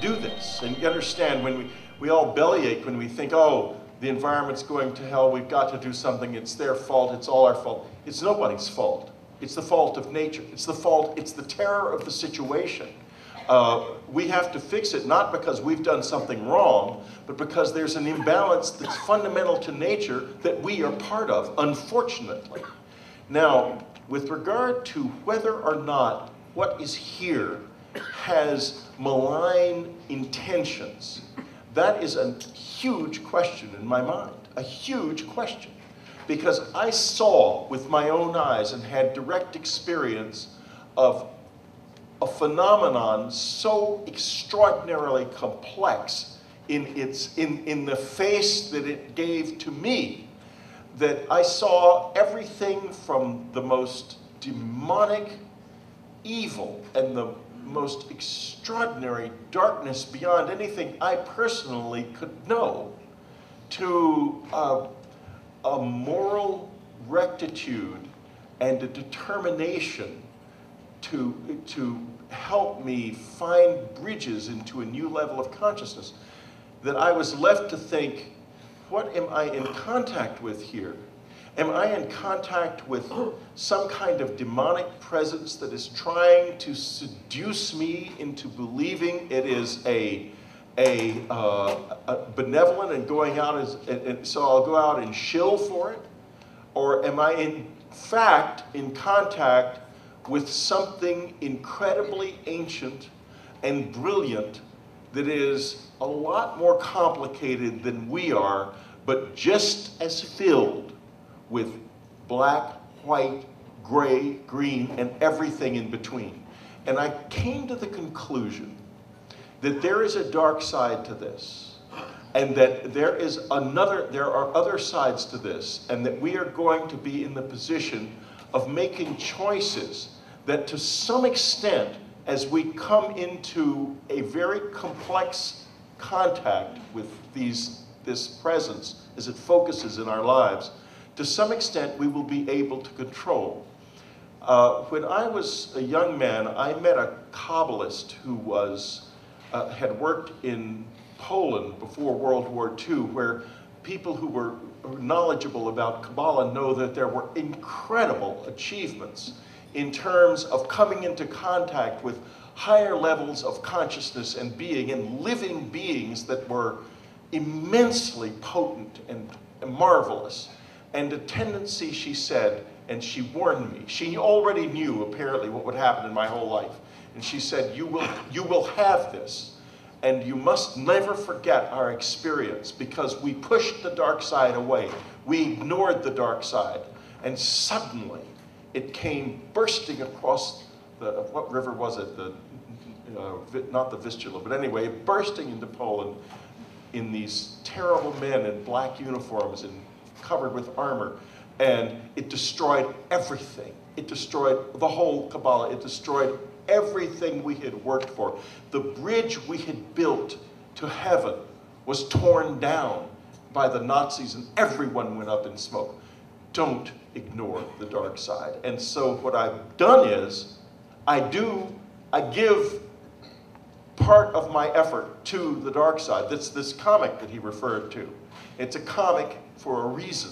do this. And you understand, when we all bellyache when we think, oh, the environment's going to hell, we've got to do something, it's their fault, it's all our fault. It's nobody's fault. It's the fault of nature. It's the terror of the situation. We have to fix it, not because we've done something wrong, but because there's an imbalance that's fundamental to nature that we are part of, unfortunately. Now, with regard to whether or not what is here has malign intentions, that is a huge question in my mind, a huge question. Because I saw with my own eyes and had direct experience of a phenomenon so extraordinarily complex in the face that it gave to me, that I saw everything from the most demonic evil and the most extraordinary darkness beyond anything I personally could know, to a moral rectitude and a determination to help me find bridges into a new level of consciousness, that I was left to think, what am I in contact with here? Am I in contact with some kind of demonic presence that is trying to seduce me into believing it is a benevolent and going out and so I'll go out and shill for it? Or am I in fact in contact with something incredibly ancient and brilliant that is a lot more complicated than we are, but just as filled with black, white, gray, green, and everything in between? And I came to the conclusion that there is a dark side to this, and that there are other sides to this, and that we are going to be in the position of making choices that, to some extent, as we come into a very complex contact with this presence, as it focuses in our lives, to some extent we will be able to control. When I was a young man, I met a Kabbalist who had worked in Poland before World War II, where people who were knowledgeable about Kabbalah know that there were incredible achievements in terms of coming into contact with higher levels of consciousness and being, and living beings that were immensely potent and marvelous. And a tendency, she said, and she warned me, she already knew apparently what would happen in my whole life, and she said, you will have this, and you must never forget our experience, because we pushed the dark side away. We ignored the dark side, and suddenly it came bursting across what river was it? Not the Vistula, but anyway, bursting into Poland in these terrible men in black uniforms and covered with armor. And it destroyed everything. It destroyed the whole Kabbalah. It destroyed everything we had worked for. The bridge we had built to heaven was torn down by the Nazis, and everyone went up in smoke. Don't ignore the dark side. And so what I've done is, I give part of my effort to the dark side. That's this comic that he referred to. It's a comic for a reason.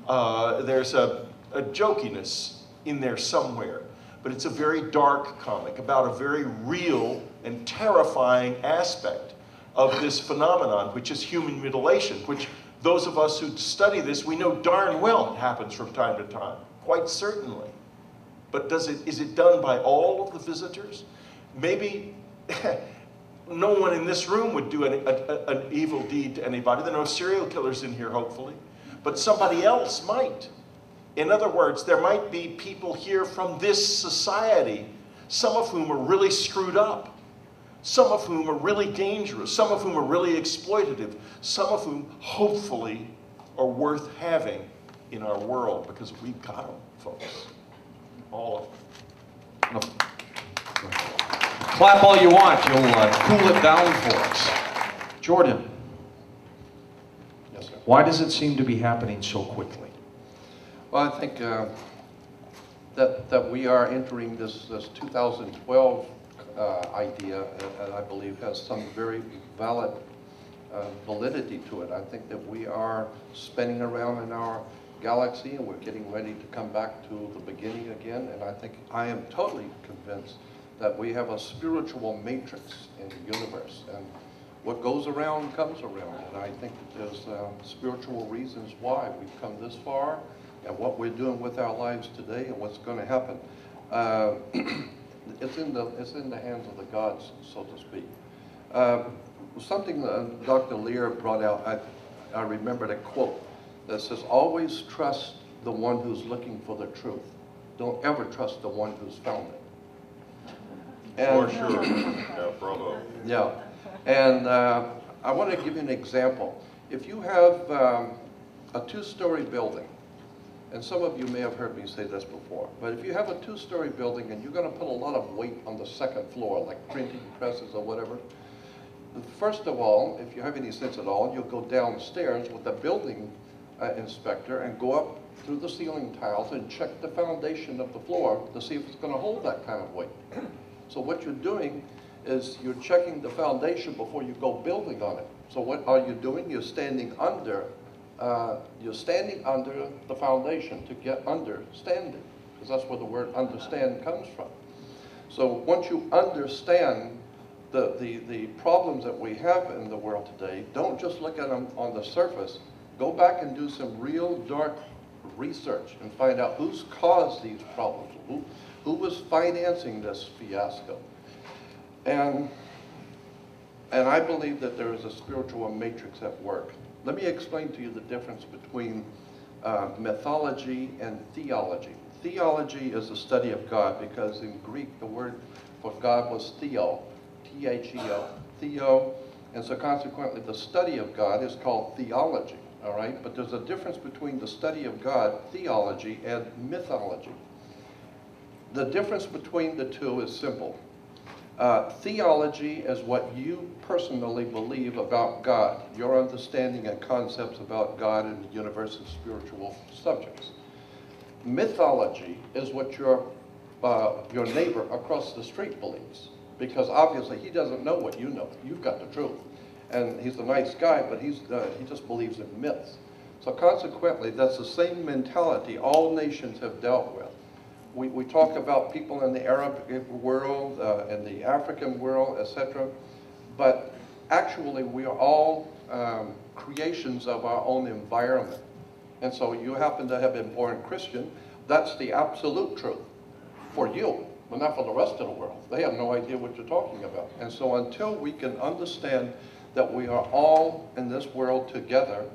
There's a jokiness in there somewhere, but it's a very dark comic about a very real and terrifying aspect of this phenomenon, which is human mutilation, which those of us who study this, we know darn well it happens from time to time, quite certainly. But is it done by all of the visitors? Maybe no one in this room would do an evil deed to anybody. There are no serial killers in here, hopefully. But somebody else might. In other words, there might be people here from this society, some of whom are really screwed up, some of whom are really dangerous, some of whom are really exploitative, some of whom hopefully are worth having in our world, because we've got them, folks. All of them. Clap all you want, you'll cool it down for us. Jordan. Yes, sir. Why does it seem to be happening so quickly? Well, I think that we are entering this 2012 idea, and I believe has some very valid validity to it. I think that we are spinning around in our galaxy and we're getting ready to come back to the beginning again, and I am totally convinced that we have a spiritual matrix in the universe, and what goes around comes around, and I think that there's spiritual reasons why we've come this far and what we're doing with our lives today and what's going to happen. It's in the hands of the gods, so to speak. Something Dr. Lier brought out, I remembered a quote that says, always trust the one who's looking for the truth. Don't ever trust the one who's found it. For sure. Yeah, bravo. Yeah. And I want to give you an example. If you have a two-story building, and some of you may have heard me say this before, but if you have a two-story building and you're going to put a lot of weight on the second floor, like printing presses or whatever, first of all, if you have any sense at all, you'll go downstairs with the building inspector and go up through the ceiling tiles and check the foundation of the floor to see if it's going to hold that kind of weight. So what you're doing is you're checking the foundation before you go building on it. So what are you doing? You're standing under the foundation to get understanding, because that's where the word understand comes from. So once you understand the problems that we have in the world today, don't just look at them on the surface. Go back and do some real dark research and find out who's caused these problems, who was financing this fiasco. And I believe that there is a spiritual matrix at work. Let me explain to you the difference between mythology and theology. Theology is the study of God, because in Greek the word for God was theo, T-H-E-O, theo, and so consequently the study of God is called theology, all right? But there's a difference between the study of God, theology, and mythology. The difference between the two is simple. Theology is what you personally believe about God, your understanding and concepts about God and the universe and spiritual subjects. Mythology is what your neighbor across the street believes, because obviously he doesn't know what you know. You've got the truth. And he's a nice guy, but he just believes in myths. So consequently, that's the same mentality all nations have dealt with. We talk about people in the Arab world, in the African world, etc. But actually, we are all creations of our own environment. And so you happen to have been born Christian, that's the absolute truth for you, but not for the rest of the world. They have no idea what you're talking about. And so until we can understand that we are all in this world together,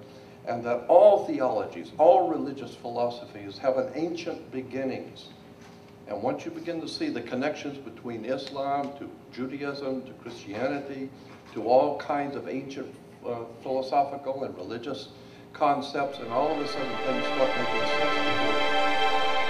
and that all theologies, all religious philosophies have an ancient beginnings. And once you begin to see the connections between Islam to Judaism to Christianity to all kinds of ancient philosophical and religious concepts, and all of a sudden things start making sense to you.